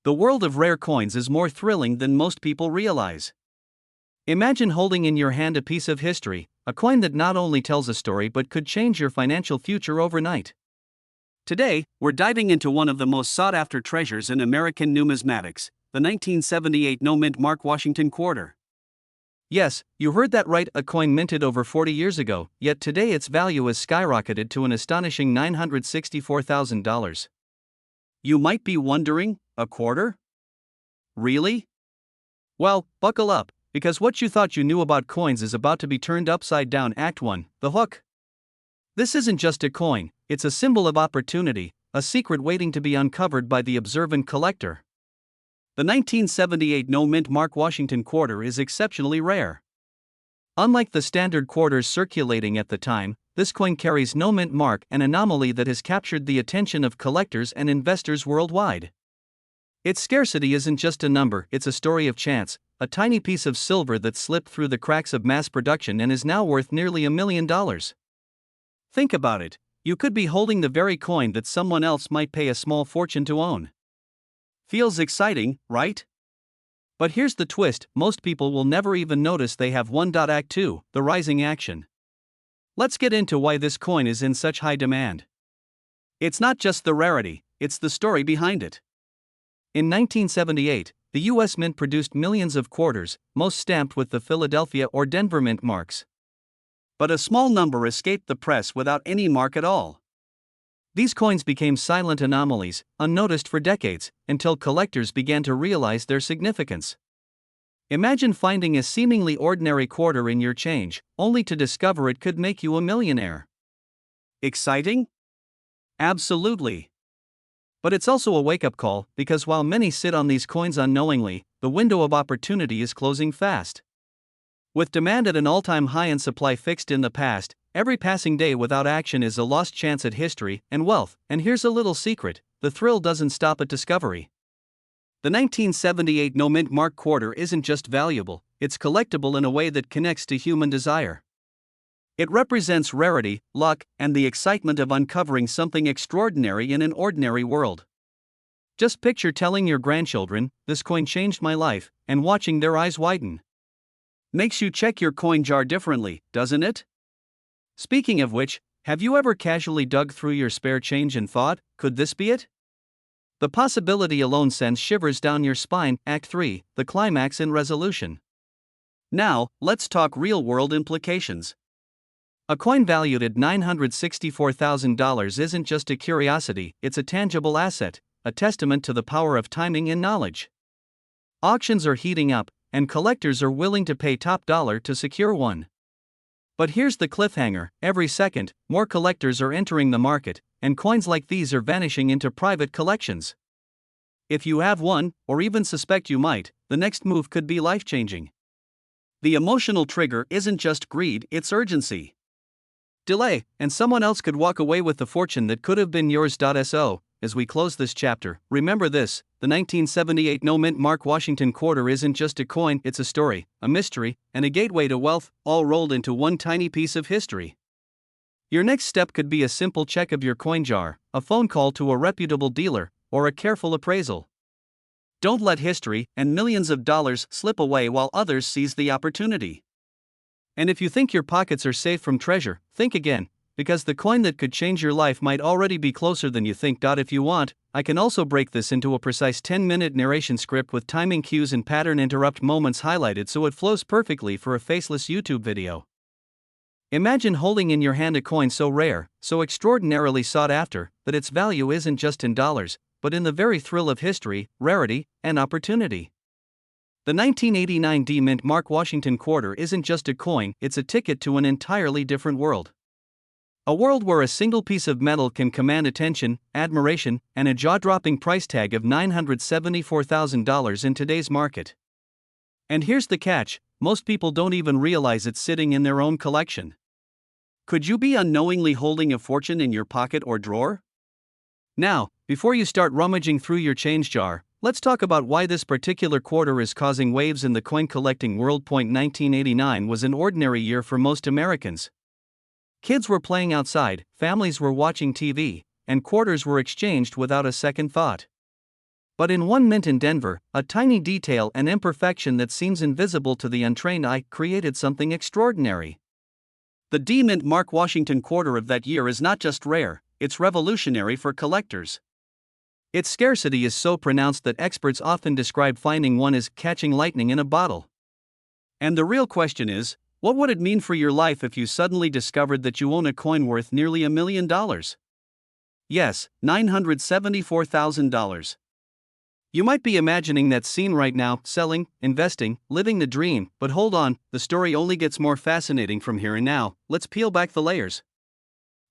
The world of rare coins is more thrilling than most people realize. Imagine holding in your hand a piece of history, a coin that not only tells a story but could change your financial future overnight. Today, we're diving into one of the most sought-after treasures in American numismatics, the 1978 no-mint Mark Washington quarter. Yes, you heard that right, a coin minted over 40 years ago, yet today its value has skyrocketed to an astonishing $964,000. You might be wondering, a quarter? Really? Well, buckle up, because what you thought you knew about coins is about to be turned upside down. Act 1, The Hook. This isn't just a coin, it's a symbol of opportunity, a secret waiting to be uncovered by the observant collector. The 1978 no-mint Mark Washington quarter is exceptionally rare. Unlike the standard quarters circulating at the time, this coin carries no mint mark, an anomaly that has captured the attention of collectors and investors worldwide. Its scarcity isn't just a number, it's a story of chance, a tiny piece of silver that slipped through the cracks of mass production and is now worth nearly $1 million. Think about it, you could be holding the very coin that someone else might pay a small fortune to own. Feels exciting, right? But here's the twist, most people will never even notice they have one. Act 2, The Rising Action. Let's get into why this coin is in such high demand. It's not just the rarity, it's the story behind it. In 1978, the U.S. Mint produced millions of quarters, most stamped with the Philadelphia or Denver mint marks. But a small number escaped the press without any mark at all. These coins became silent anomalies, unnoticed for decades, until collectors began to realize their significance. Imagine finding a seemingly ordinary quarter in your change, only to discover it could make you a millionaire. Exciting? Absolutely. But it's also a wake-up call, because while many sit on these coins unknowingly, the window of opportunity is closing fast. With demand at an all-time high and supply fixed in the past, every passing day without action is a lost chance at history and wealth. And here's a little secret, the thrill doesn't stop at discovery. The 1978 no-mint Mark quarter isn't just valuable, it's collectible in a way that connects to human desire. It represents rarity, luck, and the excitement of uncovering something extraordinary in an ordinary world. Just picture telling your grandchildren, "This coin changed my life," and watching their eyes widen. Makes you check your coin jar differently, doesn't it? Speaking of which, have you ever casually dug through your spare change and thought, could this be it? The possibility alone sends shivers down your spine. Act 3, The Climax and Resolution. Now, let's talk real-world implications. A coin valued at $964,000 isn't just a curiosity, it's a tangible asset, a testament to the power of timing and knowledge. Auctions are heating up, and collectors are willing to pay top dollar to secure one. But here's the cliffhanger, every second, more collectors are entering the market, and coins like these are vanishing into private collections. If you have one, or even suspect you might, the next move could be life-changing. The emotional trigger isn't just greed, it's urgency. Delay, and someone else could walk away with the fortune that could have been yours. So, as we close this chapter, remember this, the 1978 no-mint Mark Washington quarter isn't just a coin, it's a story, a mystery, and a gateway to wealth, all rolled into one tiny piece of history. Your next step could be a simple check of your coin jar, a phone call to a reputable dealer, or a careful appraisal. Don't let history and millions of dollars slip away while others seize the opportunity. And if you think your pockets are safe from treasure, think again, because the coin that could change your life might already be closer than you think. If you want, I can also break this into a precise 10-minute narration script with timing cues and pattern interrupt moments highlighted so it flows perfectly for a faceless YouTube video. Imagine holding in your hand a coin so rare, so extraordinarily sought after, that its value isn't just in dollars, but in the very thrill of history, rarity, and opportunity. The 1989 D-Mint Mark Washington quarter isn't just a coin, it's a ticket to an entirely different world. A world where a single piece of metal can command attention, admiration, and a jaw-dropping price tag of $974,000 in today's market. And here's the catch, most people don't even realize it's sitting in their own collection. Could you be unknowingly holding a fortune in your pocket or drawer? Now, before you start rummaging through your change jar, let's talk about why this particular quarter is causing waves in the coin collecting world. 1989 was an ordinary year for most Americans. Kids were playing outside, families were watching TV, and quarters were exchanged without a second thought. But in one mint in Denver, a tiny detail and imperfection that seems invisible to the untrained eye created something extraordinary. The D-mint Mark Washington quarter of that year is not just rare, it's revolutionary for collectors. Its scarcity is so pronounced that experts often describe finding one as catching lightning in a bottle. And the real question is, what would it mean for your life if you suddenly discovered that you own a coin worth nearly $1 million? Yes, $974,000. You might be imagining that scene right now, selling, investing, living the dream, but hold on, the story only gets more fascinating from here and now. Let's peel back the layers.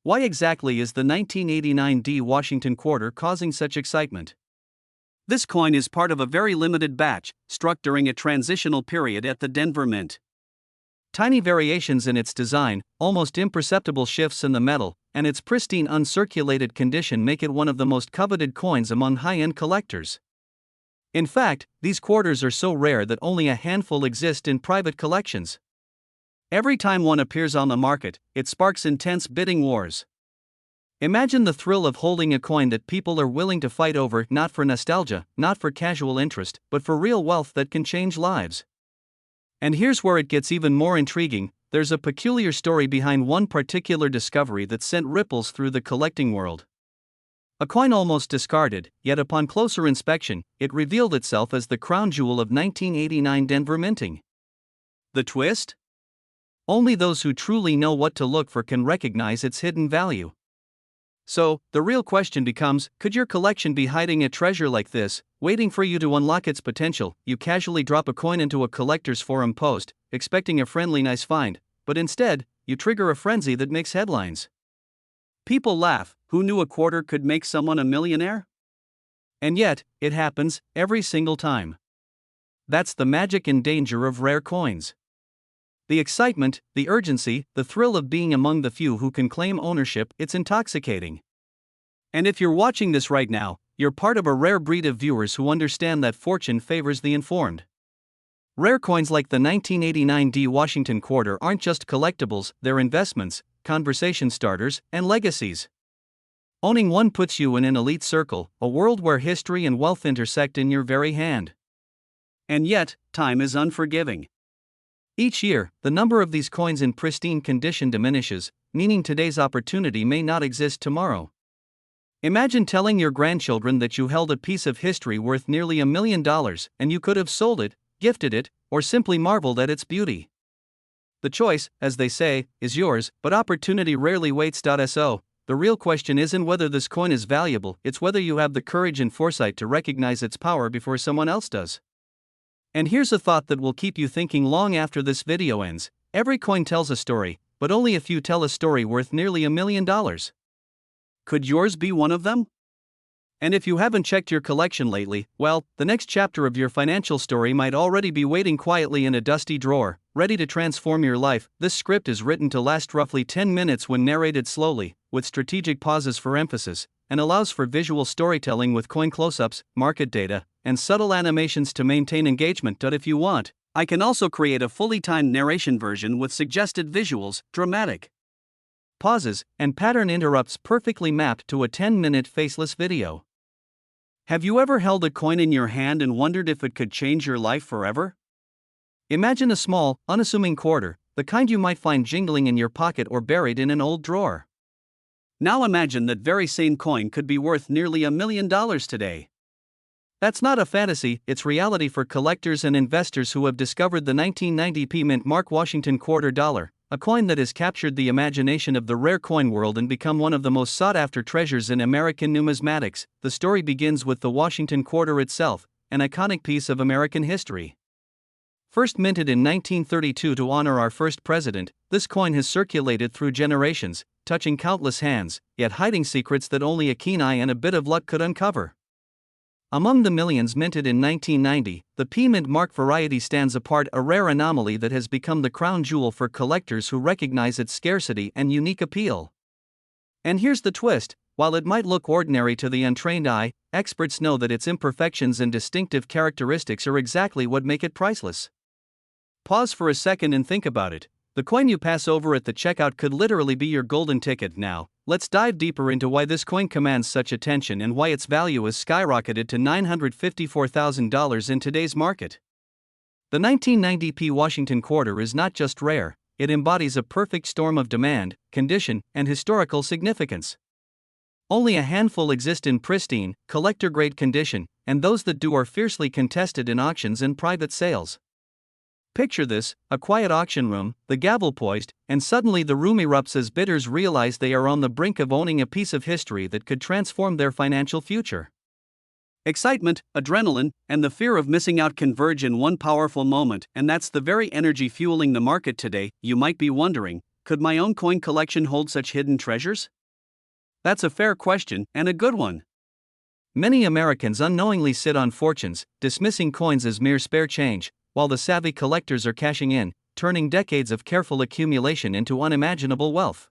Why exactly is the 1989 D Washington quarter causing such excitement? This coin is part of a very limited batch, struck during a transitional period at the Denver Mint. Tiny variations in its design, almost imperceptible shifts in the metal, and its pristine uncirculated condition make it one of the most coveted coins among high-end collectors. In fact, these quarters are so rare that only a handful exist in private collections. Every time one appears on the market, it sparks intense bidding wars. Imagine the thrill of holding a coin that people are willing to fight over, not for nostalgia, not for casual interest, but for real wealth that can change lives. And here's where it gets even more intriguing. There's a peculiar story behind one particular discovery that sent ripples through the collecting world. A coin almost discarded, yet upon closer inspection, it revealed itself as the crown jewel of 1989 Denver minting. The twist? Only those who truly know what to look for can recognize its hidden value. So, the real question becomes, could your collection be hiding a treasure like this, waiting for you to unlock its potential? You casually drop a coin into a collector's forum post, expecting a friendly nice find, but instead, you trigger a frenzy that makes headlines. People laugh. Who knew a quarter could make someone a millionaire? And yet, it happens, every single time. That's the magic and danger of rare coins. The excitement, the urgency, the thrill of being among the few who can claim ownership, it's intoxicating. And if you're watching this right now, you're part of a rare breed of viewers who understand that fortune favors the informed. Rare coins like the 1989 D Washington quarter aren't just collectibles, they're investments, conversation starters, and legacies. Owning one puts you in an elite circle, a world where history and wealth intersect in your very hand. And yet, time is unforgiving. Each year, the number of these coins in pristine condition diminishes, meaning today's opportunity may not exist tomorrow. Imagine telling your grandchildren that you held a piece of history worth nearly $1 million, and you could have sold it, gifted it, or simply marveled at its beauty. The choice, as they say, is yours, but opportunity rarely waits. So, the real question isn't whether this coin is valuable, it's whether you have the courage and foresight to recognize its power before someone else does. And here's a thought that will keep you thinking long after this video ends. Every coin tells a story, but only a few tell a story worth nearly $1 million. Could yours be one of them? And if you haven't checked your collection lately, well, the next chapter of your financial story might already be waiting quietly in a dusty drawer, ready to transform your life. This script is written to last roughly 10 minutes when narrated slowly, with strategic pauses for emphasis, and allows for visual storytelling with coin close-ups, market data, and subtle animations to maintain engagement. If you want, I can also create a fully timed narration version with suggested visuals, dramatic pauses, and pattern interrupts perfectly mapped to a 10-minute faceless video. Have you ever held a coin in your hand and wondered if it could change your life forever? Imagine a small, unassuming quarter, the kind you might find jingling in your pocket or buried in an old drawer. Now imagine that very same coin could be worth nearly $1 million today. That's not a fantasy, it's reality for collectors and investors who have discovered the 1990 P Mint Mark Washington quarter dollar, a coin that has captured the imagination of the rare coin world and become one of the most sought-after treasures in American numismatics. The story begins with the Washington quarter itself, an iconic piece of American history. First minted in 1932 to honor our first president, this coin has circulated through generations, touching countless hands, yet hiding secrets that only a keen eye and a bit of luck could uncover. Among the millions minted in 1990, the P Mint Mark variety stands apart, a rare anomaly that has become the crown jewel for collectors who recognize its scarcity and unique appeal. And here's the twist: while it might look ordinary to the untrained eye, experts know that its imperfections and distinctive characteristics are exactly what make it priceless. Pause for a second and think about it. The coin you pass over at the checkout could literally be your golden ticket. Now, let's dive deeper into why this coin commands such attention and why its value has skyrocketed to $954,000 in today's market. The 1990p Washington quarter is not just rare, it embodies a perfect storm of demand, condition, and historical significance. Only a handful exist in pristine, collector-grade condition, and those that do are fiercely contested in auctions and private sales. Picture this: a quiet auction room, the gavel poised, and suddenly the room erupts as bidders realize they are on the brink of owning a piece of history that could transform their financial future. Excitement, adrenaline, and the fear of missing out converge in one powerful moment, and that's the very energy fueling the market today. You might be wondering, could my own coin collection hold such hidden treasures? That's a fair question, and a good one. Many Americans unknowingly sit on fortunes, dismissing coins as mere spare change, while the savvy collectors are cashing in, turning decades of careful accumulation into unimaginable wealth.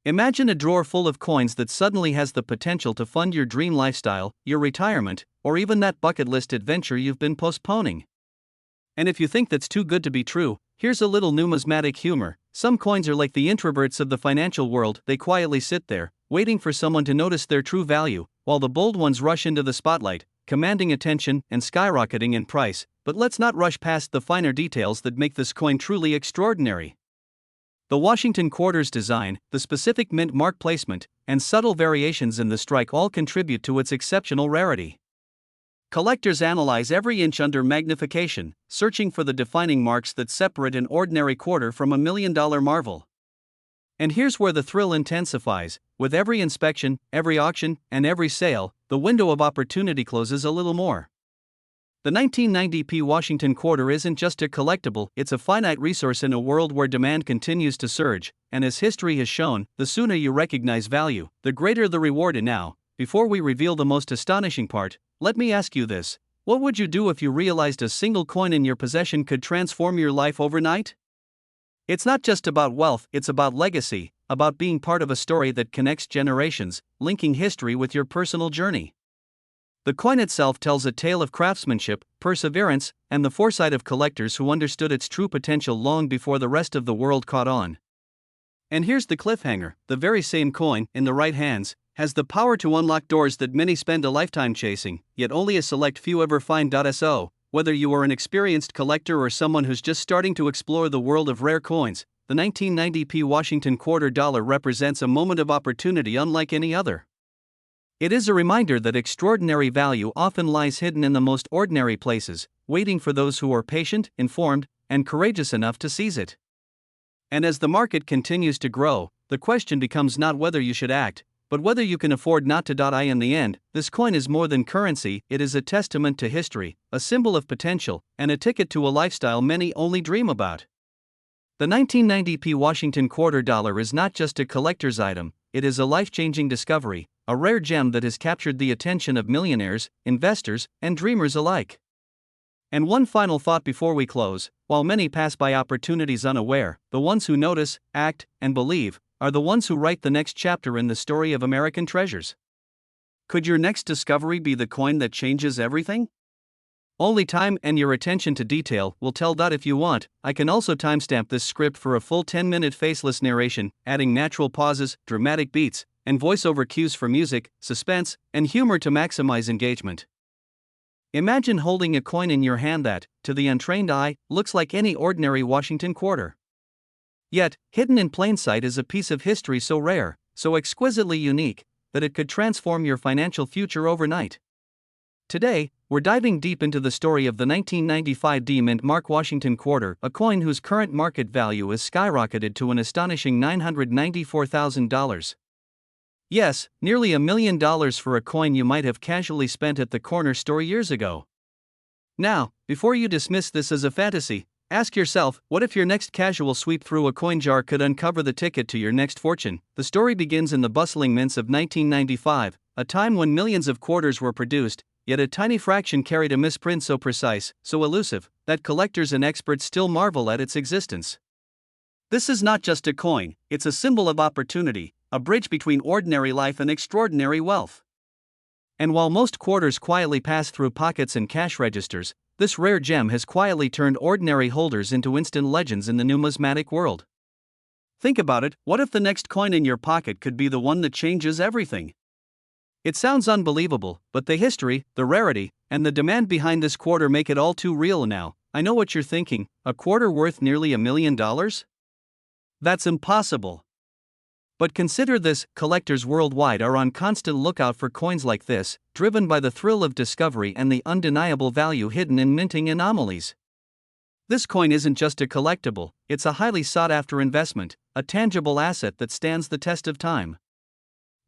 Imagine a drawer full of coins that suddenly has the potential to fund your dream lifestyle, your retirement, or even that bucket list adventure you've been postponing. And if you think that's too good to be true, here's a little numismatic humor. Some coins are like the introverts of the financial world. They quietly sit there, waiting for someone to notice their true value, while the bold ones rush into the spotlight, commanding attention and skyrocketing in price. But let's not rush past the finer details that make this coin truly extraordinary. The Washington quarter's design, the specific mint mark placement, and subtle variations in the strike all contribute to its exceptional rarity. Collectors analyze every inch under magnification, searching for the defining marks that separate an ordinary quarter from a million-dollar marvel. And here's where the thrill intensifies: with every inspection, every auction, and every sale, the window of opportunity closes a little more. The 1990p Washington quarter isn't just a collectible, it's a finite resource in a world where demand continues to surge, and as history has shown, the sooner you recognize value, the greater the reward. And now, before we reveal the most astonishing part, let me ask you this: what would you do if you realized a single coin in your possession could transform your life overnight? It's not just about wealth, it's about legacy, about being part of a story that connects generations, linking history with your personal journey. The coin itself tells a tale of craftsmanship, perseverance, and the foresight of collectors who understood its true potential long before the rest of the world caught on. And here's the cliffhanger: the very same coin, in the right hands, has the power to unlock doors that many spend a lifetime chasing, yet only a select few ever find. So, whether you are an experienced collector or someone who's just starting to explore the world of rare coins, the 1990p Washington quarter dollar represents a moment of opportunity unlike any other. It is a reminder that extraordinary value often lies hidden in the most ordinary places, waiting for those who are patient, informed, and courageous enough to seize it. And as the market continues to grow, the question becomes not whether you should act, but whether you can afford not to. In the end, this coin is more than currency, it is a testament to history, a symbol of potential, and a ticket to a lifestyle many only dream about. The 1990p Washington quarter dollar is not just a collector's item, it is a life-changing discovery, a rare gem that has captured the attention of millionaires, investors, and dreamers alike. And one final thought before we close: while many pass by opportunities unaware, the ones who notice, act, and believe are the ones who write the next chapter in the story of American treasures. Could your next discovery be the coin that changes everything? Only time and your attention to detail will tell. If you want, I can also timestamp this script for a full 10-minute faceless narration, adding natural pauses, dramatic beats, and voiceover cues for music, suspense, and humor to maximize engagement. Imagine holding a coin in your hand that, to the untrained eye, looks like any ordinary Washington quarter. Yet, hidden in plain sight is a piece of history so rare, so exquisitely unique, that it could transform your financial future overnight. Today, we're diving deep into the story of the 1995 mint mark Washington quarter, a coin whose current market value has skyrocketed to an astonishing $994,000. Yes, nearly $1 million for a coin you might have casually spent at the corner store years ago. Now, before you dismiss this as a fantasy, ask yourself, what if your next casual sweep through a coin jar could uncover the ticket to your next fortune? The story begins in the bustling mints of 1995, a time when millions of quarters were produced, yet a tiny fraction carried a misprint so precise, so elusive, that collectors and experts still marvel at its existence. This is not just a coin, it's a symbol of opportunity, a bridge between ordinary life and extraordinary wealth. And while most quarters quietly pass through pockets and cash registers, this rare gem has quietly turned ordinary holders into instant legends in the numismatic world. Think about it, what if the next coin in your pocket could be the one that changes everything? It sounds unbelievable, but the history, the rarity, and the demand behind this quarter make it all too real now. I know what you're thinking, a quarter worth nearly $1 million? That's impossible. But consider this, collectors worldwide are on constant lookout for coins like this, driven by the thrill of discovery and the undeniable value hidden in minting anomalies. This coin isn't just a collectible, it's a highly sought-after investment, a tangible asset that stands the test of time.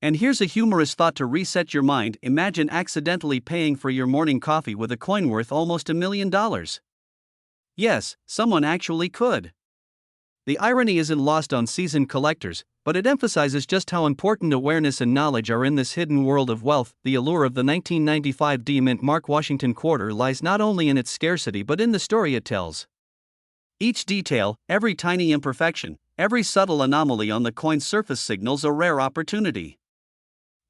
And here's a humorous thought to reset your mind. Imagine accidentally paying for your morning coffee with a coin worth almost $1 million. Yes, someone actually could. The irony isn't lost on seasoned collectors, but it emphasizes just how important awareness and knowledge are in this hidden world of wealth. The allure of the 1995 D Mint Mark Washington quarter lies not only in its scarcity but in the story it tells. Each detail, every tiny imperfection, every subtle anomaly on the coin's surface signals a rare opportunity.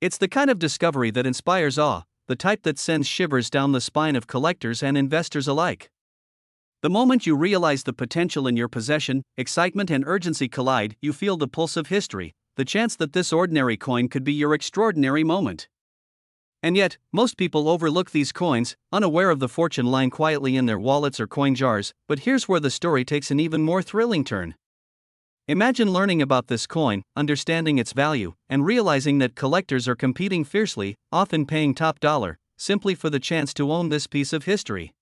It's the kind of discovery that inspires awe, the type that sends shivers down the spine of collectors and investors alike. The moment you realize the potential in your possession, excitement and urgency collide. You feel the pulse of history, the chance that this ordinary coin could be your extraordinary moment. And yet, most people overlook these coins, unaware of the fortune lying quietly in their wallets or coin jars. But here's where the story takes an even more thrilling turn. Imagine learning about this coin, understanding its value, and realizing that collectors are competing fiercely, often paying top dollar, simply for the chance to own this piece of history.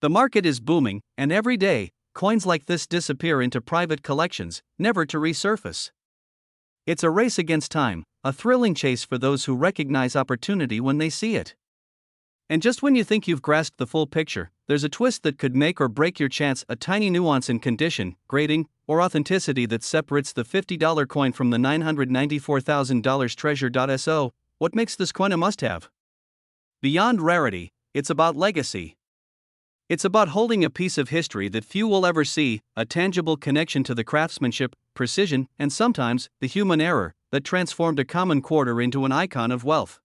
The market is booming, and every day, coins like this disappear into private collections, never to resurface. It's a race against time, a thrilling chase for those who recognize opportunity when they see it. And just when you think you've grasped the full picture, there's a twist that could make or break your chance, a tiny nuance in condition, grading, or authenticity that separates the $50 coin from the $994,000 treasure. What makes this coin a must-have? Beyond rarity, it's about legacy. It's about holding a piece of history that few will ever see, a tangible connection to the craftsmanship, precision, and sometimes, the human error, that transformed a common quarter into an icon of wealth.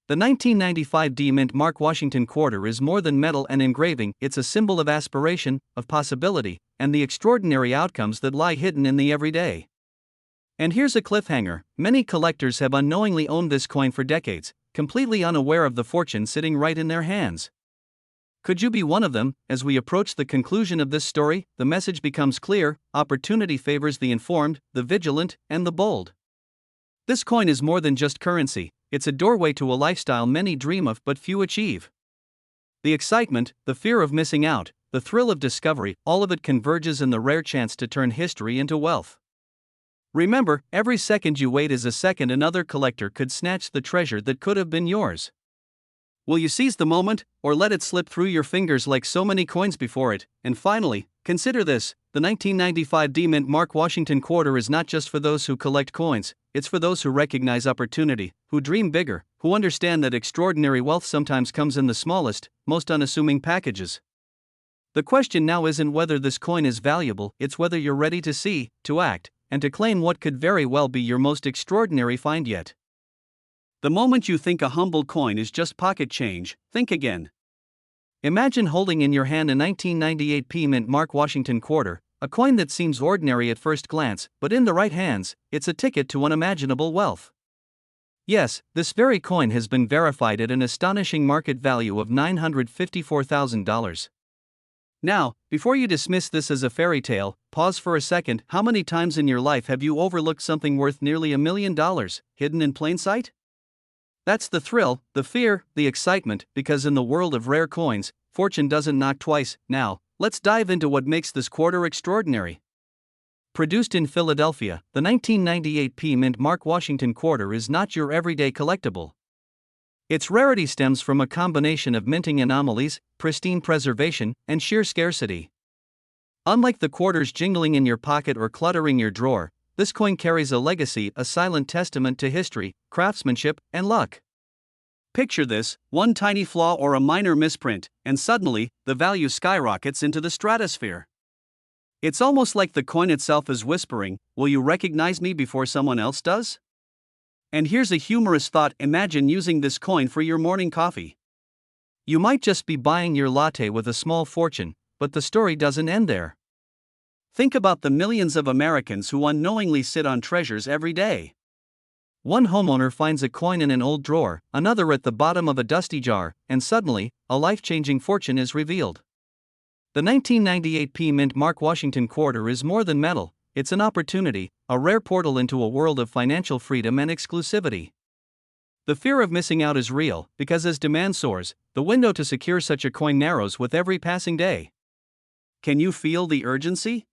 The 1995 D Mint Mark Washington quarter is more than metal and engraving, it's a symbol of aspiration, of possibility, and the extraordinary outcomes that lie hidden in the everyday. And here's a cliffhanger, many collectors have unknowingly owned this coin for decades, completely unaware of the fortune sitting right in their hands. Could you be one of them? As we approach the conclusion of this story, the message becomes clear: opportunity favors the informed, the vigilant, and the bold. This coin is more than just currency, it's a doorway to a lifestyle many dream of but few achieve. The excitement, the fear of missing out, the thrill of discovery, all of it converges in the rare chance to turn history into wealth. Remember, every second you wait is a second another collector could snatch the treasure that could have been yours. Will you seize the moment, or let it slip through your fingers like so many coins before it? And finally, consider this: the 1995 D Mint Mark Washington quarter is not just for those who collect coins, it's for those who recognize opportunity, who dream bigger, who understand that extraordinary wealth sometimes comes in the smallest, most unassuming packages. The question now isn't whether this coin is valuable, it's whether you're ready to see, to act, and to claim what could very well be your most extraordinary find yet. The moment you think a humble coin is just pocket change, think again. Imagine holding in your hand a 1998 P Mint Mark Washington quarter, a coin that seems ordinary at first glance, but in the right hands, it's a ticket to unimaginable wealth. Yes, this very coin has been verified at an astonishing market value of $954,000. Now, before you dismiss this as a fairy tale, pause for a second. How many times in your life have you overlooked something worth nearly $1 million, hidden in plain sight? That's the thrill, the fear, the excitement, because in the world of rare coins, fortune doesn't knock twice. Now, let's dive into what makes this quarter extraordinary. Produced in Philadelphia, the 1998 P Mint Mark Washington quarter is not your everyday collectible. Its rarity stems from a combination of minting anomalies, pristine preservation, and sheer scarcity. Unlike the quarters jingling in your pocket or cluttering your drawer, this coin carries a legacy, a silent testament to history, craftsmanship, and luck. Picture this: one tiny flaw or a minor misprint, and suddenly, the value skyrockets into the stratosphere. It's almost like the coin itself is whispering, "Will you recognize me before someone else does?" And here's a humorous thought: imagine using this coin for your morning coffee. You might just be buying your latte with a small fortune, but the story doesn't end there. Think about the millions of Americans who unknowingly sit on treasures every day. One homeowner finds a coin in an old drawer, another at the bottom of a dusty jar, and suddenly, a life-changing fortune is revealed. The 1998 P Mint Mark Washington quarter is more than metal, it's an opportunity, a rare portal into a world of financial freedom and exclusivity. The fear of missing out is real, because as demand soars, the window to secure such a coin narrows with every passing day. Can you feel the urgency?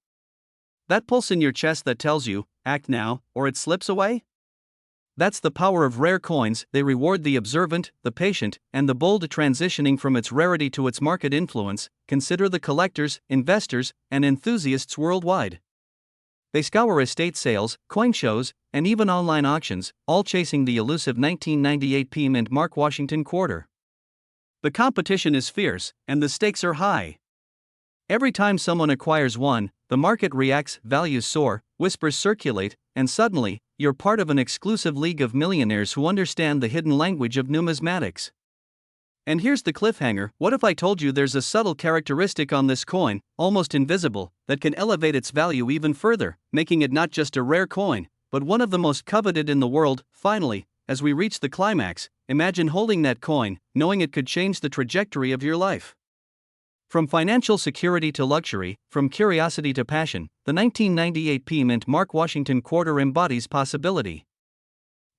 That pulse in your chest that tells you, act now, or it slips away? That's the power of rare coins. They reward the observant, the patient, and the bold, transitioning from its rarity to its market influence. Consider the collectors, investors, and enthusiasts worldwide. They scour estate sales, coin shows, and even online auctions, all chasing the elusive 1998 P Mint Mark Washington quarter. The competition is fierce, and the stakes are high. Every time someone acquires one, the market reacts, values soar, whispers circulate, and suddenly, you're part of an exclusive league of millionaires who understand the hidden language of numismatics. And here's the cliffhanger: what if I told you there's a subtle characteristic on this coin, almost invisible, that can elevate its value even further, making it not just a rare coin, but one of the most coveted in the world? Finally, as we reach the climax, imagine holding that coin, knowing it could change the trajectory of your life. From financial security to luxury, from curiosity to passion, the 1998 P Mint Mark Washington quarter embodies possibility.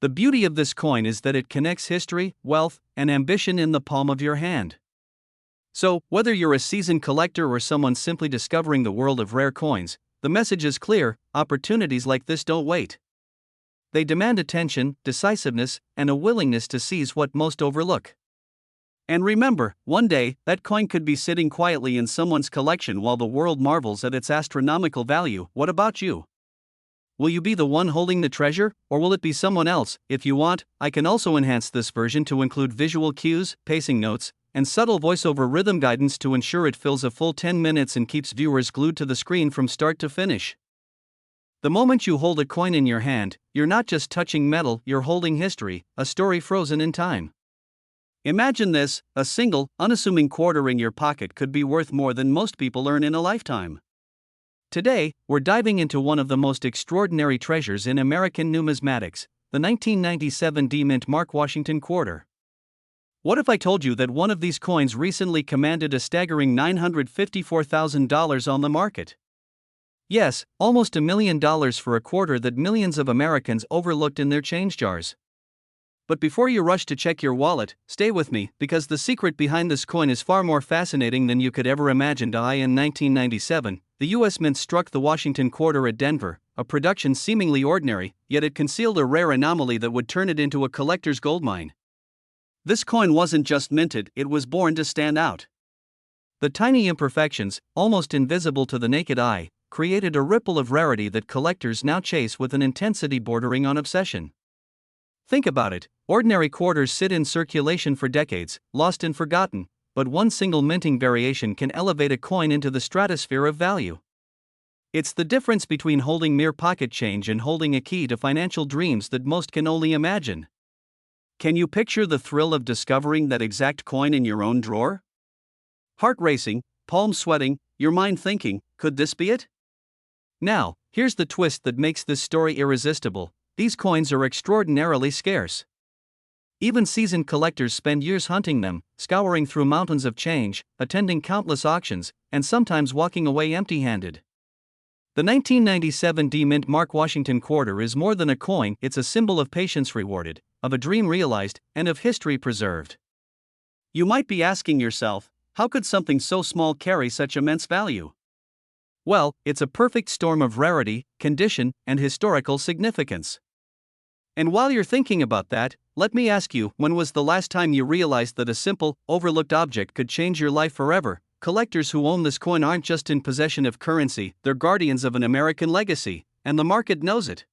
The beauty of this coin is that it connects history, wealth, and ambition in the palm of your hand. So, whether you're a seasoned collector or someone simply discovering the world of rare coins, the message is clear: opportunities like this don't wait. They demand attention, decisiveness, and a willingness to seize what most overlook. And remember, one day, that coin could be sitting quietly in someone's collection while the world marvels at its astronomical value. What about you? Will you be the one holding the treasure, or will it be someone else? If you want, I can also enhance this version to include visual cues, pacing notes, and subtle voiceover rhythm guidance to ensure it fills a full 10 minutes and keeps viewers glued to the screen from start to finish. The moment you hold a coin in your hand, you're not just touching metal, you're holding history, a story frozen in time. Imagine this: a single, unassuming quarter in your pocket could be worth more than most people earn in a lifetime. Today, we're diving into one of the most extraordinary treasures in American numismatics, the 1997 D Mint Mark Washington quarter. What if I told you that one of these coins recently commanded a staggering $954,000 on the market? Yes, almost $1 million for a quarter that millions of Americans overlooked in their change jars. But before you rush to check your wallet, stay with me, because the secret behind this coin is far more fascinating than you could ever imagine. In 1997, the U.S. Mint struck the Washington quarter at Denver, a production seemingly ordinary, yet it concealed a rare anomaly that would turn it into a collector's goldmine. This coin wasn't just minted, it was born to stand out. The tiny imperfections, almost invisible to the naked eye, created a ripple of rarity that collectors now chase with an intensity bordering on obsession. Think about it: ordinary quarters sit in circulation for decades, lost and forgotten, but one single minting variation can elevate a coin into the stratosphere of value. It's the difference between holding mere pocket change and holding a key to financial dreams that most can only imagine. Can you picture the thrill of discovering that exact coin in your own drawer? Heart racing, palms sweating, your mind thinking, could this be it? Now, here's the twist that makes this story irresistible: these coins are extraordinarily scarce. Even seasoned collectors spend years hunting them, scouring through mountains of change, attending countless auctions, and sometimes walking away empty-handed. The 1997 D Mint Mark Washington quarter is more than a coin, it's a symbol of patience rewarded, of a dream realized, and of history preserved. You might be asking yourself, how could something so small carry such immense value? Well, it's a perfect storm of rarity, condition, and historical significance. And while you're thinking about that, let me ask you, when was the last time you realized that a simple, overlooked object could change your life forever? Collectors who own this coin aren't just in possession of currency, they're guardians of an American legacy, and the market knows it.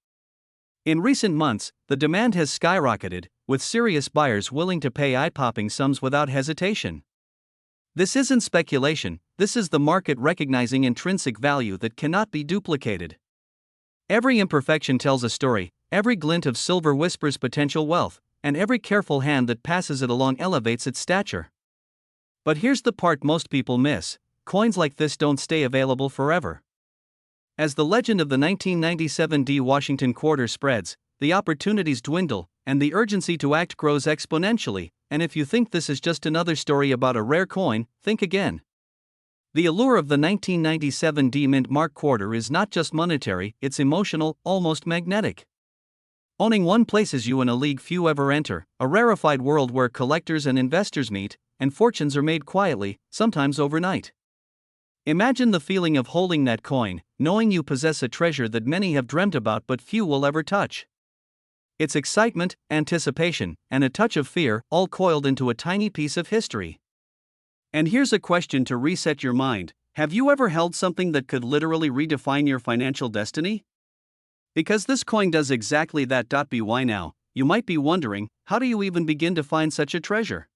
In recent months, the demand has skyrocketed, with serious buyers willing to pay eye-popping sums without hesitation. This isn't speculation, this is the market recognizing intrinsic value that cannot be duplicated. Every imperfection tells a story, every glint of silver whispers potential wealth, and every careful hand that passes it along elevates its stature. But here's the part most people miss: coins like this don't stay available forever. As the legend of the 1997 D Washington quarter spreads, the opportunities dwindle, and the urgency to act grows exponentially. And if you think this is just another story about a rare coin, think again. The allure of the 1997 D Mint Mark quarter is not just monetary, it's emotional, almost magnetic. Owning one places you in a league few ever enter, a rarefied world where collectors and investors meet, and fortunes are made quietly, sometimes overnight. Imagine the feeling of holding that coin, knowing you possess a treasure that many have dreamt about but few will ever touch. It's excitement, anticipation, and a touch of fear, all coiled into a tiny piece of history. And here's a question to reset your mind: have you ever held something that could literally redefine your financial destiny? Because this coin does exactly that. Why now, you might be wondering, how do you even begin to find such a treasure?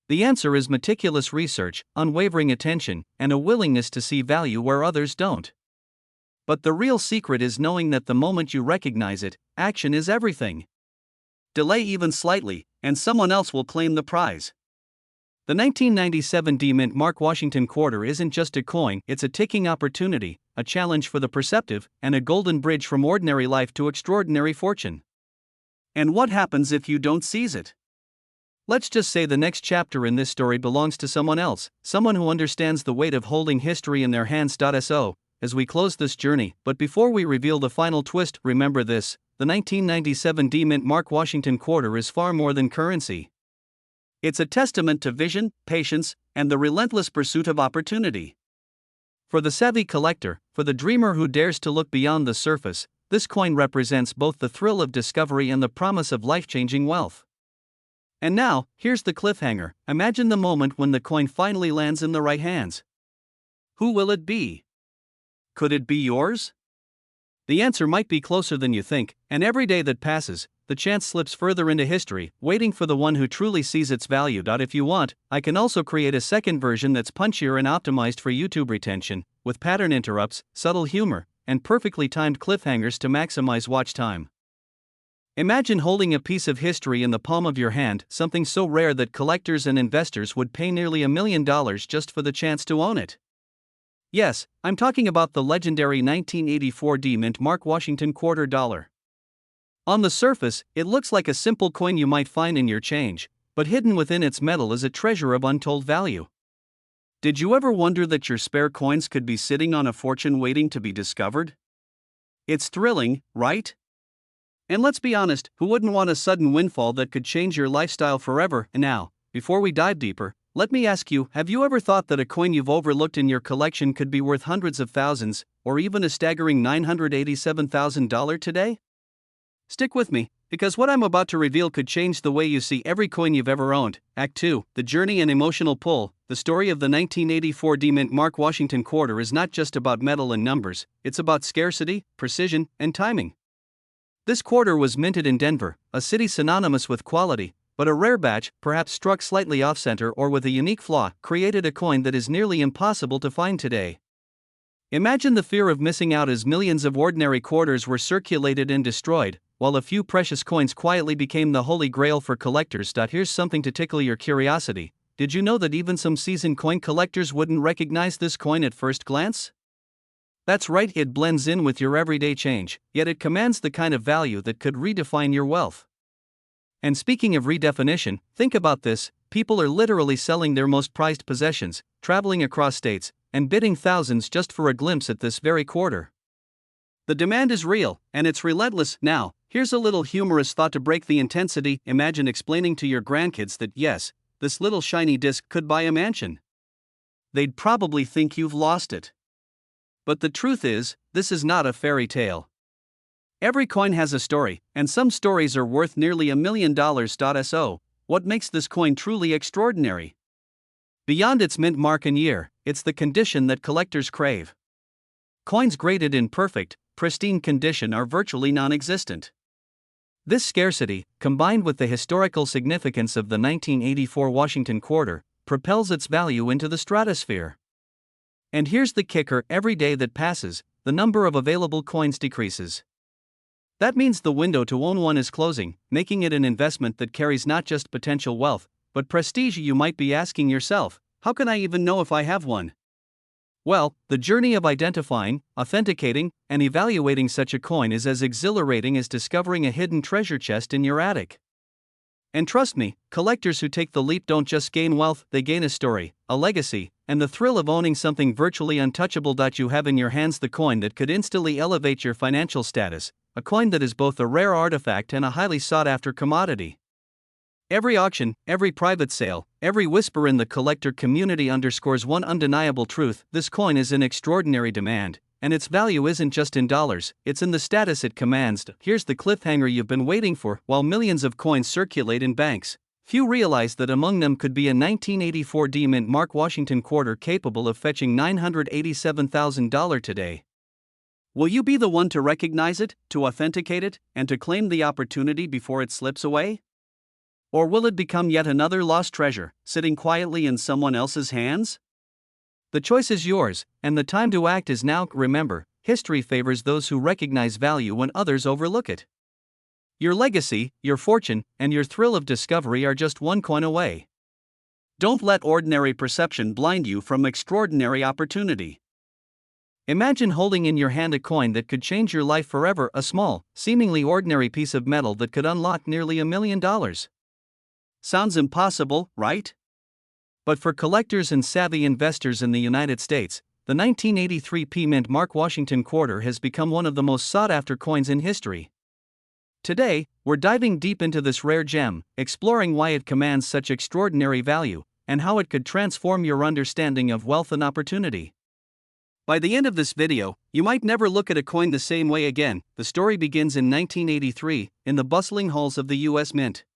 The answer is meticulous research, unwavering attention, and a willingness to see value where others don't. But the real secret is knowing that the moment you recognize it, action is everything. Delay even slightly, and someone else will claim the prize. The 1997 D Mint Mark Washington quarter isn't just a coin, it's a ticking opportunity, a challenge for the perceptive, and a golden bridge from ordinary life to extraordinary fortune. And what happens if you don't seize it? Let's just say the next chapter in this story belongs to someone else, someone who understands the weight of holding history in their hands. So, as we close this journey, but before we reveal the final twist, remember this: the 1997 D Mint Mark Washington quarter is far more than currency. It's a testament to vision, patience, and the relentless pursuit of opportunity. For the savvy collector, for the dreamer who dares to look beyond the surface, this coin represents both the thrill of discovery and the promise of life-changing wealth. And now, here's the cliffhanger: imagine the moment when the coin finally lands in the right hands. Who will it be? Could it be yours? The answer might be closer than you think, and every day that passes, the chance slips further into history, waiting for the one who truly sees its value. If you want, I can also create a second version that's punchier and optimized for YouTube retention, with pattern interrupts, subtle humor, and perfectly timed cliffhangers to maximize watch time. Imagine holding a piece of history in the palm of your hand, something so rare that collectors and investors would pay nearly $1 million just for the chance to own it. Yes, I'm talking about the legendary 1984 D Mint Mark Washington quarter dollar. On the surface, it looks like a simple coin you might find in your change, but hidden within its metal is a treasure of untold value. Did you ever wonder that your spare coins could be sitting on a fortune waiting to be discovered? It's thrilling, right? And let's be honest, who wouldn't want a sudden windfall that could change your lifestyle forever? And now, before we dive deeper, let me ask you, have you ever thought that a coin you've overlooked in your collection could be worth hundreds of thousands, or even a staggering $987,000 today? Stick with me, because what I'm about to reveal could change the way you see every coin you've ever owned. Act 2, The Journey and Emotional Pull. The story of the 1984 D Mint Mark Washington quarter is not just about metal and numbers, it's about scarcity, precision, and timing. This quarter was minted in Denver, a city synonymous with quality, but a rare batch, perhaps struck slightly off-center or with a unique flaw, created a coin that is nearly impossible to find today. Imagine the fear of missing out as millions of ordinary quarters were circulated and destroyed, while a few precious coins quietly became the holy grail for collectors. Here's something to tickle your curiosity: did you know that even some seasoned coin collectors wouldn't recognize this coin at first glance? That's right, it blends in with your everyday change, yet it commands the kind of value that could redefine your wealth. And speaking of redefinition, think about this: people are literally selling their most prized possessions, traveling across states, and bidding thousands just for a glimpse at this very quarter. The demand is real, and it's relentless. Now, here's a little humorous thought to break the intensity: imagine explaining to your grandkids that yes, this little shiny disc could buy a mansion. They'd probably think you've lost it. But the truth is, this is not a fairy tale. Every coin has a story, and some stories are worth nearly $1 million. So, what makes this coin truly extraordinary? Beyond its mint mark and year, it's the condition that collectors crave. Coins graded in perfect, pristine condition are virtually non-existent. This scarcity, combined with the historical significance of the 1984 Washington quarter, propels its value into the stratosphere. And here's the kicker: every day that passes, the number of available coins decreases. That means the window to own one is closing, making it an investment that carries not just potential wealth, but prestige. You might be asking yourself, how can I even know if I have one? Well, the journey of identifying, authenticating, and evaluating such a coin is as exhilarating as discovering a hidden treasure chest in your attic. And trust me, collectors who take the leap don't just gain wealth, they gain a story, a legacy, and the thrill of owning something virtually untouchable. You have in your hands the coin that could instantly elevate your financial status, a coin that is both a rare artifact and a highly sought after commodity. Every auction, every private sale, every whisper in the collector community underscores one undeniable truth: this coin is in extraordinary demand, and its value isn't just in dollars, it's in the status it commands. Here's the cliffhanger you've been waiting for. While millions of coins circulate in banks, few realize that among them could be a 1984 D mint Mark Washington quarter capable of fetching $987,000 today. Will you be the one to recognize it, to authenticate it, and to claim the opportunity before it slips away? Or will it become yet another lost treasure, sitting quietly in someone else's hands? The choice is yours, and the time to act is now. Remember, history favors those who recognize value when others overlook it. Your legacy, your fortune, and your thrill of discovery are just one coin away. Don't let ordinary perception blind you from extraordinary opportunity. Imagine holding in your hand a coin that could change your life forever, a small, seemingly ordinary piece of metal that could unlock nearly $1 million. Sounds impossible, right? But for collectors and savvy investors in the United States, the 1983 P mint Mark Washington quarter has become one of the most sought-after coins in history. Today, we're diving deep into this rare gem, exploring why it commands such extraordinary value, and how it could transform your understanding of wealth and opportunity. By the end of this video, you might never look at a coin the same way again. The story begins in 1983, in the bustling halls of the U.S. Mint.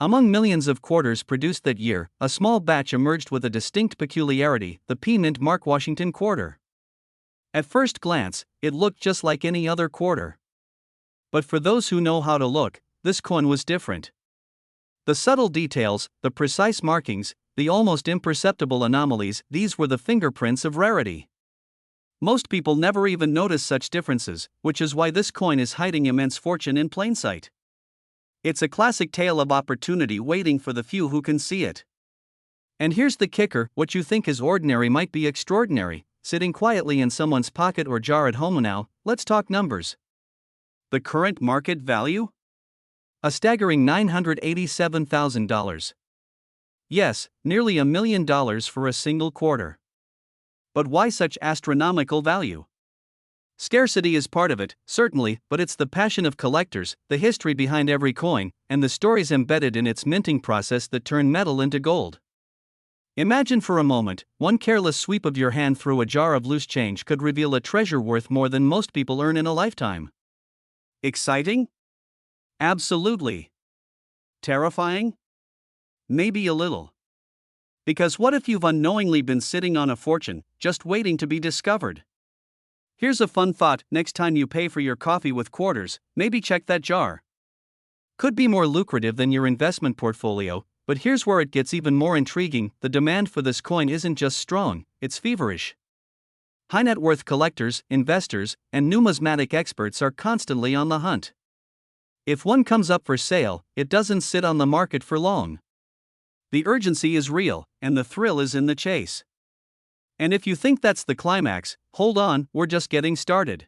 Among millions of quarters produced that year, a small batch emerged with a distinct peculiarity: the P mint Mark Washington quarter. At first glance, it looked just like any other quarter. But for those who know how to look, this coin was different. The subtle details, the precise markings, the almost imperceptible anomalies, these were the fingerprints of rarity. Most people never even notice such differences, which is why this coin is hiding immense fortune in plain sight. It's a classic tale of opportunity waiting for the few who can see it. And here's the kicker: what you think is ordinary might be extraordinary, sitting quietly in someone's pocket or jar at home. Now, let's talk numbers. The current market value? A staggering $987,000. Yes, nearly $1 million for a single quarter. But why such astronomical value? Scarcity is part of it, certainly, but it's the passion of collectors, the history behind every coin, and the stories embedded in its minting process that turn metal into gold. Imagine for a moment, one careless sweep of your hand through a jar of loose change could reveal a treasure worth more than most people earn in a lifetime. Exciting? Absolutely. Terrifying? Maybe a little. Because what if you've unknowingly been sitting on a fortune, just waiting to be discovered? Here's a fun thought: next time you pay for your coffee with quarters, maybe check that jar. Could be more lucrative than your investment portfolio, but here's where it gets even more intriguing: the demand for this coin isn't just strong, it's feverish. High net worth collectors, investors, and numismatic experts are constantly on the hunt. If one comes up for sale, it doesn't sit on the market for long. The urgency is real, and the thrill is in the chase. And if you think that's the climax, hold on, we're just getting started.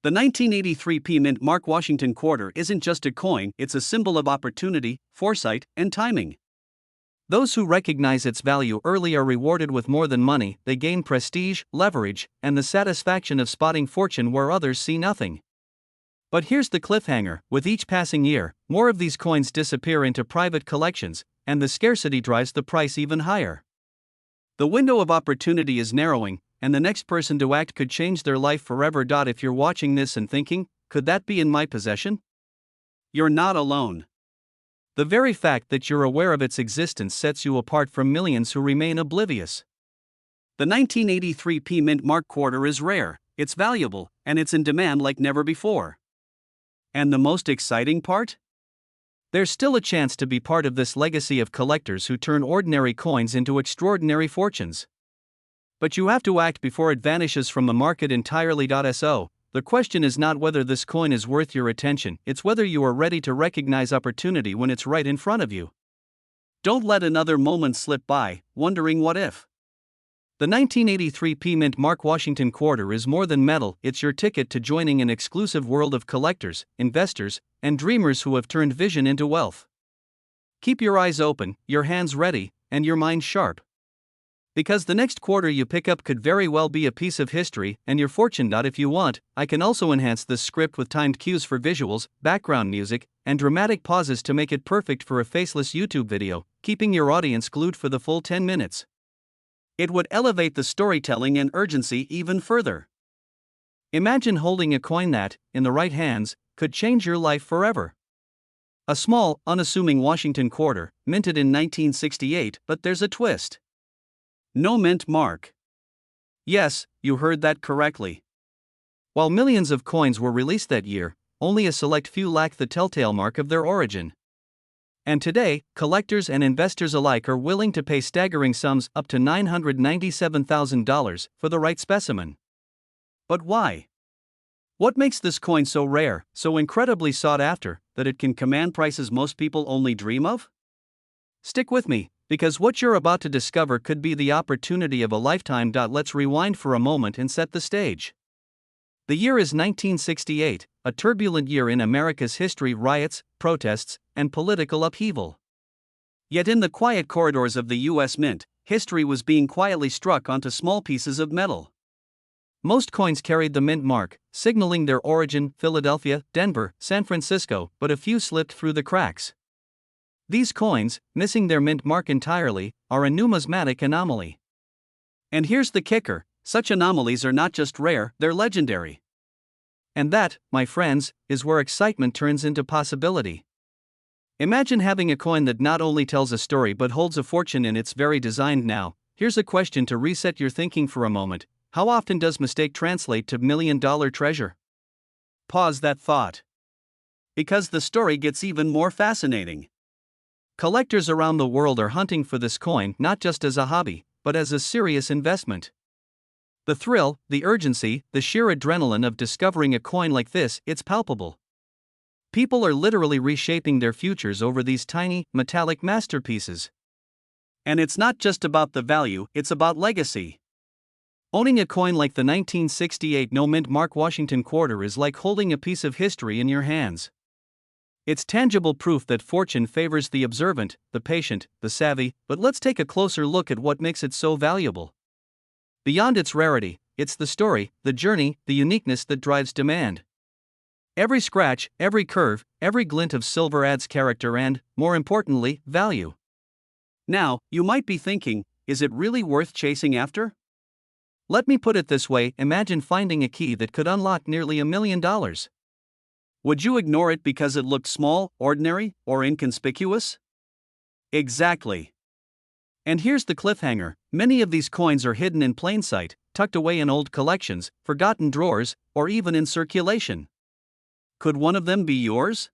The 1983 P mint Mark Washington quarter isn't just a coin, it's a symbol of opportunity, foresight, and timing. Those who recognize its value early are rewarded with more than money. They gain prestige, leverage, and the satisfaction of spotting fortune where others see nothing. But here's the cliffhanger: with each passing year, more of these coins disappear into private collections, and the scarcity drives the price even higher. The window of opportunity is narrowing, and the next person to act could change their life forever. If you're watching this and thinking, could that be in my possession? You're not alone. The very fact that you're aware of its existence sets you apart from millions who remain oblivious. The 1983 P mint Mark quarter is rare, it's valuable, and it's in demand like never before. And the most exciting part? There's still a chance to be part of this legacy of collectors who turn ordinary coins into extraordinary fortunes. But you have to act before it vanishes from the market entirely. So, the question is not whether this coin is worth your attention, it's whether you are ready to recognize opportunity when it's right in front of you. Don't let another moment slip by, wondering what if. The 1983 P Mint Mark Washington quarter is more than metal, it's your ticket to joining an exclusive world of collectors, investors, and dreamers who have turned vision into wealth. Keep your eyes open, your hands ready, and your mind sharp. Because the next quarter you pick up could very well be a piece of history, and your fortune. If you want, I can also enhance this script with timed cues for visuals, background music, and dramatic pauses to make it perfect for a faceless YouTube video, keeping your audience glued for the full 10 minutes. It would elevate the storytelling and urgency even further. Imagine holding a coin that, in the right hands, could change your life forever. A small, unassuming Washington quarter, minted in 1968, but there's a twist. No mint mark. Yes, you heard that correctly. While millions of coins were released that year, only a select few lacked the telltale mark of their origin. And today, collectors and investors alike are willing to pay staggering sums up to $997,000 for the right specimen. But why? What makes this coin so rare, so incredibly sought after, that it can command prices most people only dream of? Stick with me, because what you're about to discover could be the opportunity of a lifetime. Let's rewind for a moment and set the stage. The year is 1968, a turbulent year in America's history: riots, protests, and political upheaval. Yet in the quiet corridors of the U.S. Mint, history was being quietly struck onto small pieces of metal. Most coins carried the mint mark, signaling their origin: Philadelphia, Denver, San Francisco, but a few slipped through the cracks. These coins, missing their mint mark entirely, are a numismatic anomaly. And here's the kicker: such anomalies are not just rare, they're legendary. And that, my friends, is where excitement turns into possibility. Imagine having a coin that not only tells a story but holds a fortune in its very design. Now, here's a question to reset your thinking for a moment: how often does mistake translate to million-dollar treasure? Pause that thought. Because the story gets even more fascinating. Collectors around the world are hunting for this coin not just as a hobby, but as a serious investment. The thrill, the urgency, the sheer adrenaline of discovering a coin like this, it's palpable. People are literally reshaping their futures over these tiny, metallic masterpieces. And it's not just about the value, it's about legacy. Owning a coin like the 1968 No Mint Mark Washington quarter is like holding a piece of history in your hands. It's tangible proof that fortune favors the observant, the patient, the savvy. But let's take a closer look at what makes it so valuable. Beyond its rarity, it's the story, the journey, the uniqueness that drives demand. Every scratch, every curve, every glint of silver adds character and, more importantly, value. Now, you might be thinking, is it really worth chasing after? Let me put it this way: imagine finding a key that could unlock nearly $1 million. Would you ignore it because it looked small, ordinary, or inconspicuous? Exactly. And here's the cliffhanger: many of these coins are hidden in plain sight, tucked away in old collections, forgotten drawers, or even in circulation. Could one of them be yours?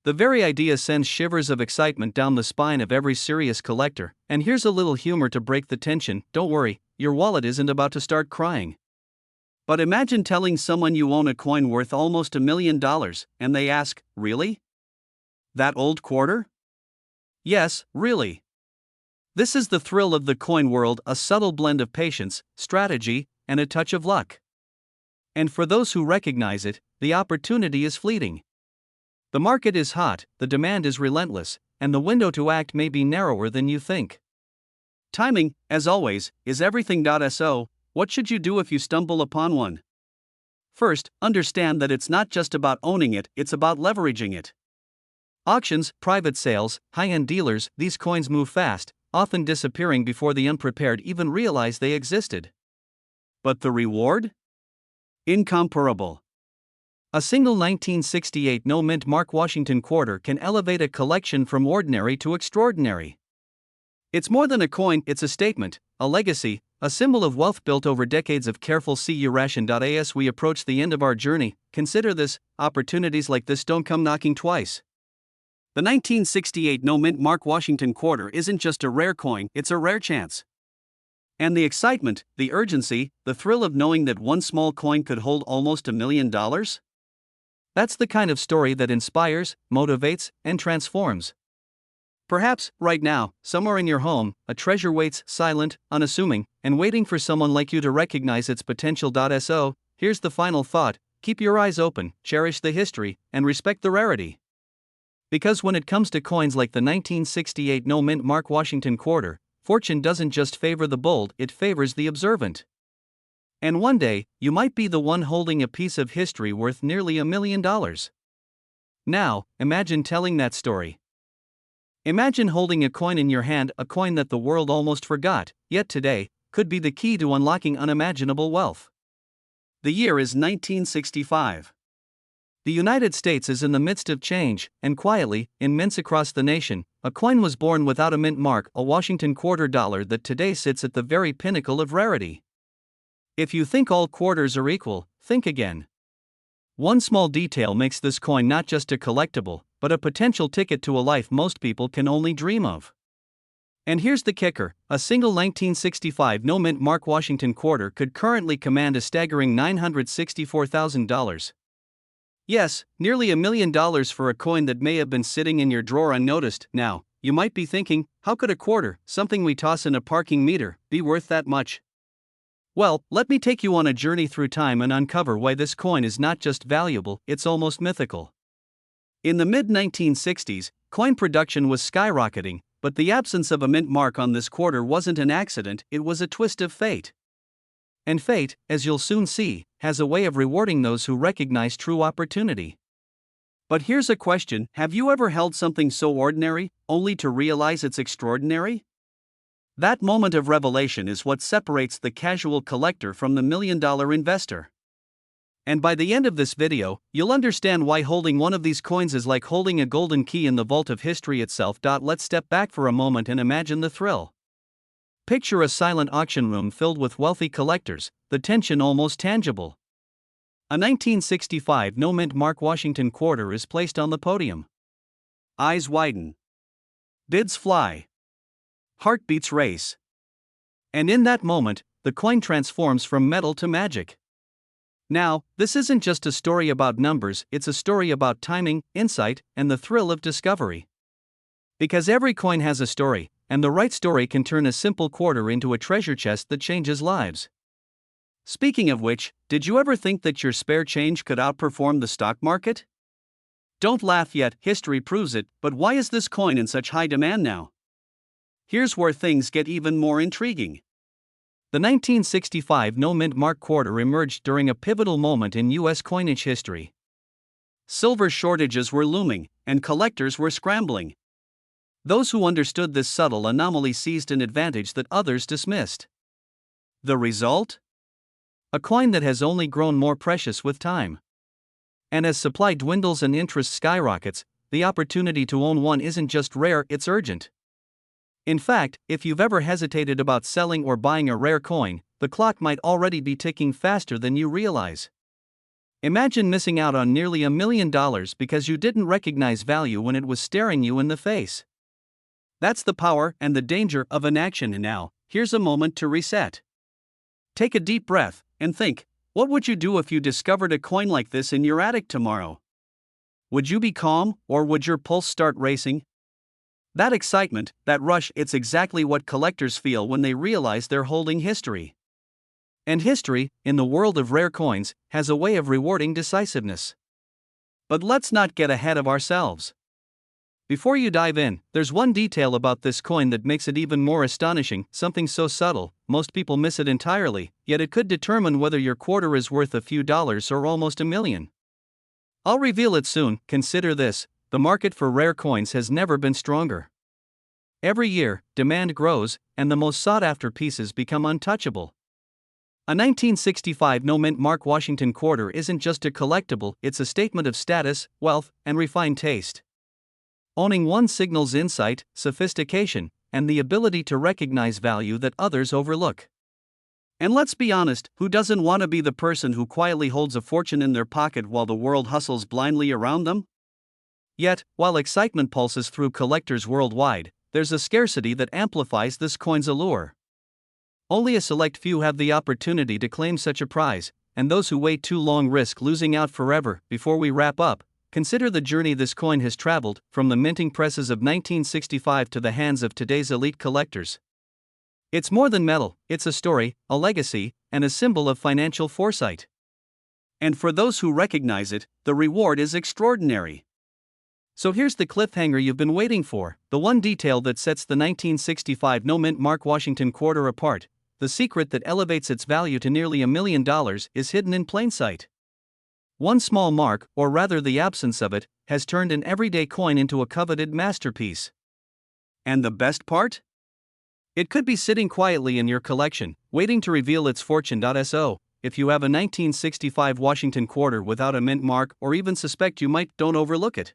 The very idea sends shivers of excitement down the spine of every serious collector. And here's a little humor to break the tension: don't worry, your wallet isn't about to start crying. But imagine telling someone you own a coin worth almost $1 million, and they ask, "Really? That old quarter?" Yes, really. This is the thrill of the coin world: a subtle blend of patience, strategy, and a touch of luck. And for those who recognize it, the opportunity is fleeting. The market is hot, the demand is relentless, and the window to act may be narrower than you think. Timing, as always, is everything. So, what should you do if you stumble upon one? First, understand that it's not just about owning it, it's about leveraging it. Auctions, private sales, high-end dealers, these coins move fast, often disappearing before the unprepared even realize they existed. But the reward? Incomparable. A single 1968 No Mint Mark Washington quarter can elevate a collection from ordinary to extraordinary. It's more than a coin, it's a statement, a legacy, a symbol of wealth built over decades of careful ration. As we approach the end of our journey, consider this: opportunities like this don't come knocking twice. The 1968 No Mint Mark Washington quarter isn't just a rare coin, it's a rare chance. And the excitement, the urgency, the thrill of knowing that one small coin could hold almost $1 million? That's the kind of story that inspires, motivates, and transforms. Perhaps, right now, somewhere in your home, a treasure waits, silent, unassuming, and waiting for someone like you to recognize its potential. So, here's the final thought: keep your eyes open, cherish the history, and respect the rarity. Because when it comes to coins like the 1968 no mint mark Washington quarter, fortune doesn't just favor the bold, it favors the observant. And one day, you might be the one holding a piece of history worth nearly $1 million. Now, imagine telling that story. Imagine holding a coin in your hand, a coin that the world almost forgot, yet today, could be the key to unlocking unimaginable wealth. The year is 1965. The United States is in the midst of change, and quietly, in mints across the nation, a coin was born without a mint mark, a Washington quarter dollar that today sits at the very pinnacle of rarity. If you think all quarters are equal, think again. One small detail makes this coin not just a collectible, but a potential ticket to a life most people can only dream of. And here's the kicker: a single 1965 no mint mark Washington quarter could currently command a staggering $964,000. Yes, nearly $1 million for a coin that may have been sitting in your drawer unnoticed. Now, you might be thinking, how could a quarter, something we toss in a parking meter, be worth that much? Well, let me take you on a journey through time and uncover why this coin is not just valuable, it's almost mythical. In the mid-1960s, coin production was skyrocketing, but the absence of a mint mark on this quarter wasn't an accident, it was a twist of fate. And fate, as you'll soon see, has a way of rewarding those who recognize true opportunity. But here's a question: have you ever held something so ordinary, only to realize it's extraordinary? That moment of revelation is what separates the casual collector from the million-dollar investor. And by the end of this video, you'll understand why holding one of these coins is like holding a golden key in the vault of history itself. Let's step back for a moment and imagine the thrill. Picture a silent auction room filled with wealthy collectors, the tension almost tangible. A 1965 no mint mark Washington quarter is placed on the podium. Eyes widen. Bids fly. Heartbeats race. And in that moment, the coin transforms from metal to magic. Now, this isn't just a story about numbers, it's a story about timing, insight, and the thrill of discovery. Because every coin has a story, and the right story can turn a simple quarter into a treasure chest that changes lives. Speaking of which, did you ever think that your spare change could outperform the stock market? Don't laugh yet, history proves it, but why is this coin in such high demand now? Here's where things get even more intriguing. The 1965 no mint mark quarter emerged during a pivotal moment in U.S. coinage history. Silver shortages were looming, and collectors were scrambling. Those who understood this subtle anomaly seized an advantage that others dismissed. The result? A coin that has only grown more precious with time. And as supply dwindles and interest skyrockets, the opportunity to own one isn't just rare, it's urgent. In fact, if you've ever hesitated about selling or buying a rare coin, the clock might already be ticking faster than you realize. Imagine missing out on nearly $1 million because you didn't recognize value when it was staring you in the face. That's the power and the danger of inaction. And now, here's a moment to reset. Take a deep breath and think, what would you do if you discovered a coin like this in your attic tomorrow? Would you be calm, or would your pulse start racing? That excitement, that rush, it's exactly what collectors feel when they realize they're holding history. And history, in the world of rare coins, has a way of rewarding decisiveness. But let's not get ahead of ourselves. Before you dive in, there's one detail about this coin that makes it even more astonishing, something so subtle, most people miss it entirely, yet it could determine whether your quarter is worth a few dollars or almost $1 million. I'll reveal it soon. Consider this: the market for rare coins has never been stronger. Every year, demand grows, and the most sought-after pieces become untouchable. A 1965 no mint mark Washington quarter isn't just a collectible, it's a statement of status, wealth, and refined taste. Owning one signals insight, sophistication, and the ability to recognize value that others overlook. And let's be honest, who doesn't want to be the person who quietly holds a fortune in their pocket while the world hustles blindly around them? Yet, while excitement pulses through collectors worldwide, there's a scarcity that amplifies this coin's allure. Only a select few have the opportunity to claim such a prize, and those who wait too long risk losing out forever. Before we wrap up, consider the journey this coin has traveled, from the minting presses of 1965 to the hands of today's elite collectors. It's more than metal, it's a story, a legacy, and a symbol of financial foresight. And for those who recognize it, the reward is extraordinary. So here's the cliffhanger you've been waiting for, the one detail that sets the 1965 no-mint Mark Washington quarter apart, the secret that elevates its value to nearly $1 million is hidden in plain sight. One small mark, or rather the absence of it, has turned an everyday coin into a coveted masterpiece. And the best part? It could be sitting quietly in your collection, waiting to reveal its fortune. So, if you have a 1965 Washington quarter without a mint mark or even suspect you might, don't overlook it.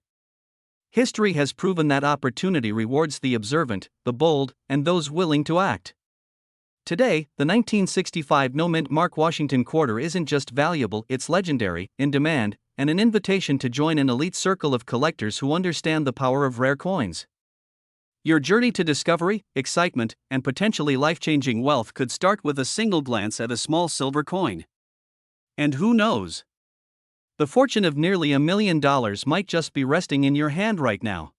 History has proven that opportunity rewards the observant, the bold, and those willing to act. Today, the 1965 no-mint Mark Washington quarter isn't just valuable, it's legendary, in demand, and an invitation to join an elite circle of collectors who understand the power of rare coins. Your journey to discovery, excitement, and potentially life-changing wealth could start with a single glance at a small silver coin. And who knows? The fortune of nearly $1 million might just be resting in your hand right now.